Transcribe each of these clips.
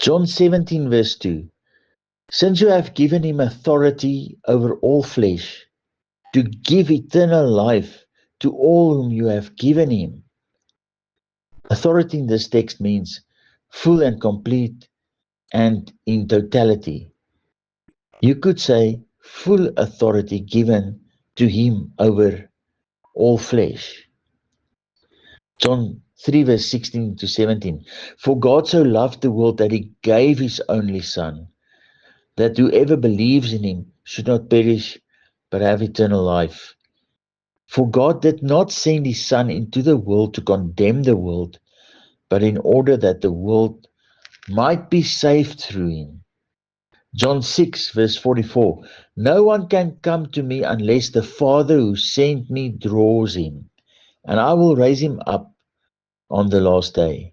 John 17 verse 2. Since you have given him authority over all flesh, to give eternal life to all whom you have given him. Authority in this text means full and complete and in totality. You could say full authority given to him over all flesh. John 3 verse 16 to 17. For God so loved the world that he gave his only Son, that whoever believes in him should not perish but have eternal life. For God did not send his Son into the world to condemn the world, but in order that the world might be saved through him. John 6 verse 44. No one can come to me unless the Father who sent me draws him, and I will raise him up on the last day.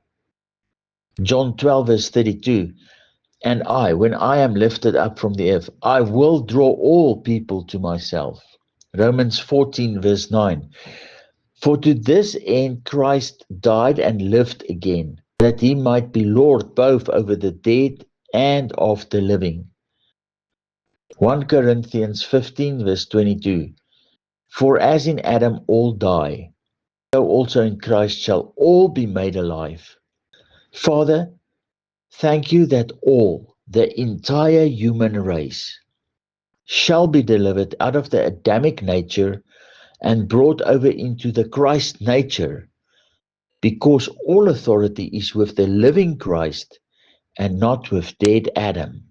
John 12 verse 32. And I, when I am lifted up from the earth, I will draw all people to myself. Romans 14 verse 9. For to this end Christ died and lived again, that he might be Lord both over the dead and of the living. 1 Corinthians 15 verse 22. For as in Adam all die, so also in Christ shall all be made alive. Father, thank you that all, the entire human race, shall be delivered out of the Adamic nature and brought over into the Christ nature, because all authority is with the living Christ and not with dead Adam.